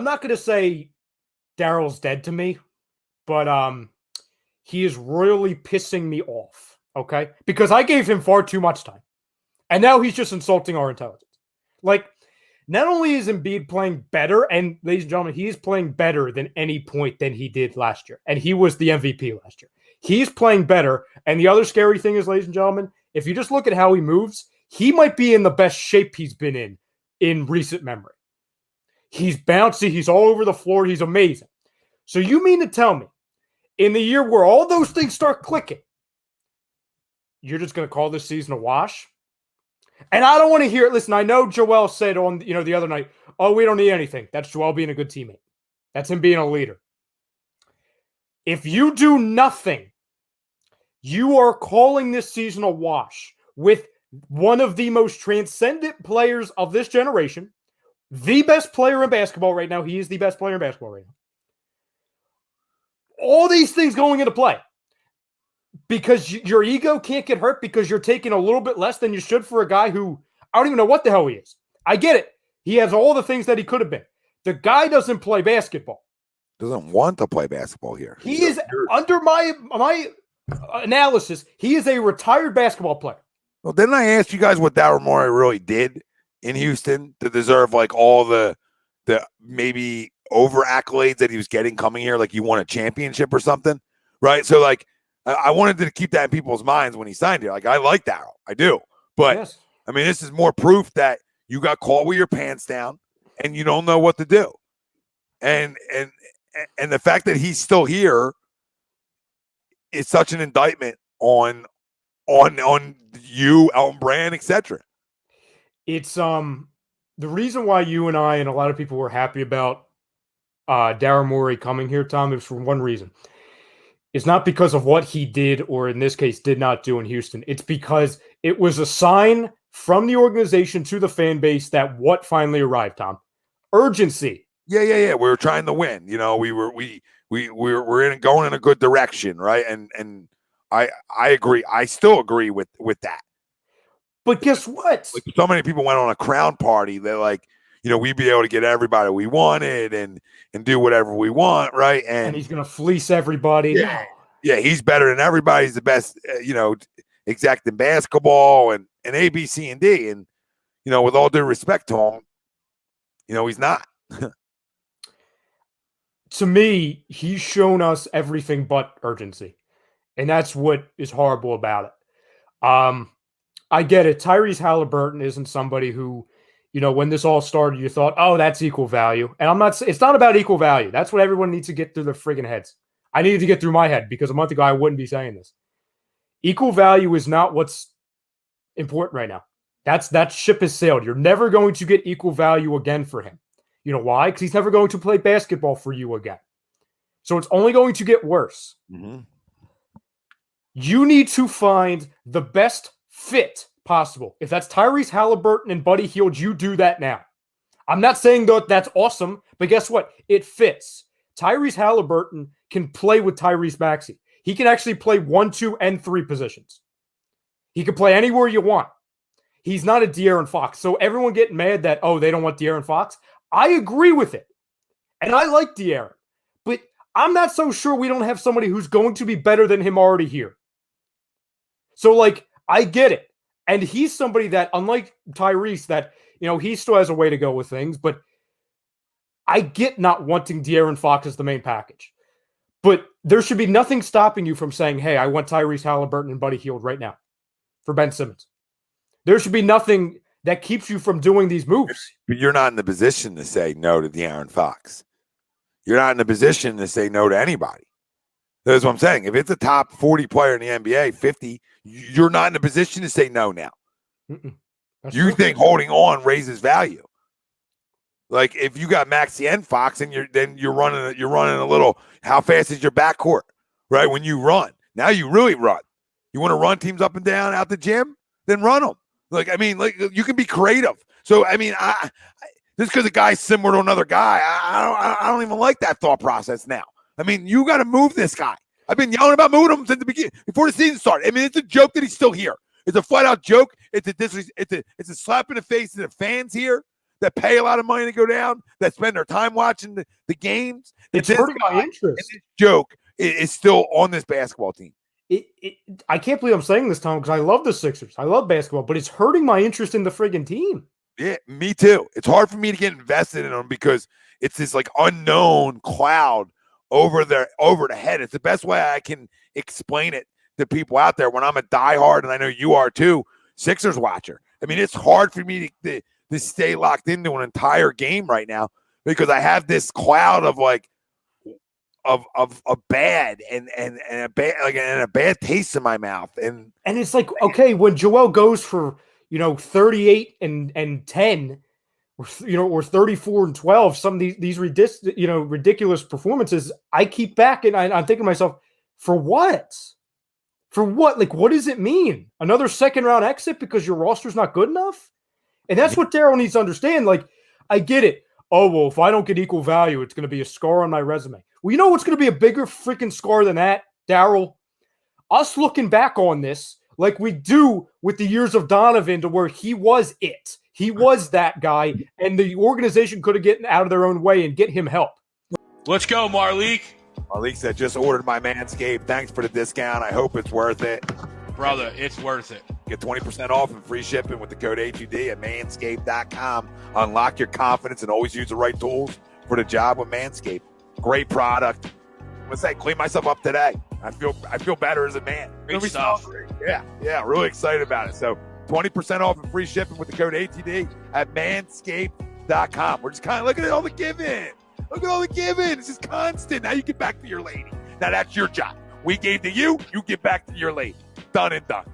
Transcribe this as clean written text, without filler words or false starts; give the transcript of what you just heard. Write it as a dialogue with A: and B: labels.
A: not going to say Daryl's dead to me, but he is royally pissing me off, okay? Because I gave him far too much time. And now he's just insulting our intelligence. Like, not only is Embiid playing better, and ladies and gentlemen, he is playing better than any point than he did last year. And he was the MVP last year. He's playing better. And the other scary thing is, ladies and gentlemen, if you just look at how he moves, he might be in the best shape he's been in recent memory. He's bouncy. He's all over the floor. He's amazing. So you mean to tell me, in the year where all those things start clicking, you're just going to call this season a wash? And I don't want to hear it. Listen, I know Joel said on the other night, oh, we don't need anything. That's Joel being a good teammate. That's him being a leader. If you do nothing, you are calling this season a wash with one of the most transcendent players of this generation, the best player in basketball right now. He is the best player in basketball right now. All these things going into play. Because your ego can't get hurt because you're taking a little bit less than you should for a guy who, I don't even know what the hell he is. I get it. He has all the things that he could have been. The guy doesn't play basketball.
B: Doesn't want to play basketball here.
A: He is, under my analysis, he is a retired basketball player.
B: Well, didn't I ask you guys what Daryl Morey really did in Houston to deserve like all the maybe over accolades that he was getting coming here? Like he won a championship or something, right? So like, I wanted to keep that in people's minds when he signed here. Like, I like Daryl. I do. But, yes. I mean, this is more proof that you got caught with your pants down and you don't know what to do. And the fact that he's still here is such an indictment on you, Elton Brand, etc.
A: It's the reason why you and I and a lot of people were happy about Daryl Morey coming here, Tom, is for one reason. It's not because of what he did, or in this case, did not do in Houston. It's because it was a sign from the organization to the fan base that what finally arrived, Tom? Urgency.
B: Yeah. We were trying to win. You know, we were going in a good direction, right? And I agree. I still agree with that.
A: But guess what?
B: Like, so many people went on a crown party that, like, you know, we'd be able to get everybody we wanted and do whatever we want, right?
A: And he's going to fleece everybody.
B: Yeah, he's better than everybody. He's the best, exec in basketball and A, B, C, and D. And, you know, with all due respect to him, you know, he's not.
A: To me, he's shown us everything but urgency. And that's what is horrible about it. I get it. Tyrese Halliburton isn't somebody who, you know, when this all started, you thought, oh, that's equal value. And it's not about equal value. That's what everyone needs to get through their friggin' heads. I needed to get through my head because a month ago I wouldn't be saying this. Equal value is not what's important right now. That ship has sailed. You're never going to get equal value again for him. You know why? Because he's never going to play basketball for you again. So it's only going to get worse. Mm-hmm. You need to find the best fit possible. If that's Tyrese Halliburton and Buddy Hield, you do that now. I'm not saying that that's awesome, but guess what? It fits. Tyrese Halliburton can play with Tyrese Maxey. He can actually play 1, 2, and 3 positions. He can play anywhere you want. He's not a De'Aaron Fox. So everyone getting mad that, oh, they don't want De'Aaron Fox. I agree with it. And I like De'Aaron. But I'm not so sure we don't have somebody who's going to be better than him already here. So, like, I get it. And he's somebody that, unlike Tyrese, that, you know, he still has a way to go with things. But I get not wanting De'Aaron Fox as the main package. But there should be nothing stopping you from saying, hey, I want Tyrese Halliburton and Buddy Hield right now for Ben Simmons. There should be nothing that keeps you from doing these moves.
B: But you're not in the position to say no to De'Aaron Fox. You're not in the position to say no to anybody. That's what I'm saying. If it's a top 40 player in the NBA, 50, you're not in a position to say no now. You think holding on raises value. Like if you got Maxey and Fox and you're running a little, how fast is your backcourt, right? When you run. Now you really run. You want to run teams up and down out the gym? Then run them. Like, I mean, like you can be creative. So, I mean, just because a guy's similar to another guy, I don't even like that thought process now. I mean, you got to move this guy. I've been yelling about moving him since the beginning, before the season started. I mean, it's a joke that he's still here. It's a flat out joke. It's a slap in the face to the fans here that pay a lot of money to go down, that spend their time watching the games.
A: It's hurting my interest.
B: This joke is still on this basketball team.
A: I can't believe I'm saying this, Tom, because I love the Sixers. I love basketball, but it's hurting my interest in the friggin' team.
B: Yeah, me too. It's hard for me to get invested in them because it's this like unknown cloud over the head. It's the best way I can explain it to people out there when I'm a diehard, and I know you are too, Sixers watcher. I mean, it's hard for me to stay locked into an entire game right now because I have this cloud of like of bad and a bad taste in my mouth. And
A: it's like, okay, when Joel goes for 38 and 10, or 34 and 12, some of these ridiculous performances, I keep back and I'm thinking to myself, for what? For what? Like, what does it mean? Another second round exit because your roster's not good enough? And that's what Daryl needs to understand. Like, I get it. Oh, well, if I don't get equal value, it's going to be a scar on my resume. Well, you know what's going to be a bigger freaking scar than that, Daryl? Us looking back on this like we do with the years of Donovan, to where he was it. He was that guy, and the organization could have gotten out of their own way and get him help.
C: Let's go, Marleek.
B: Marleek said, just ordered my Manscaped. Thanks for the discount. I hope it's worth it.
C: Brother, it's worth it.
B: Get 20% off and free shipping with the code HUD at manscaped.com. Unlock your confidence and always use the right tools for the job with Manscaped. Great product. I'm going to say, clean myself up today. I feel better as a man.
C: Great stuff.
B: Yeah, really excited about it. So 20% off and free shipping with the code ATD at manscaped.com. We're just kind of looking at all the giving. Look at all the giving. This is constant. Now you get back to your lady. Now that's your job. We gave to you. You get back to your lady. Done and done.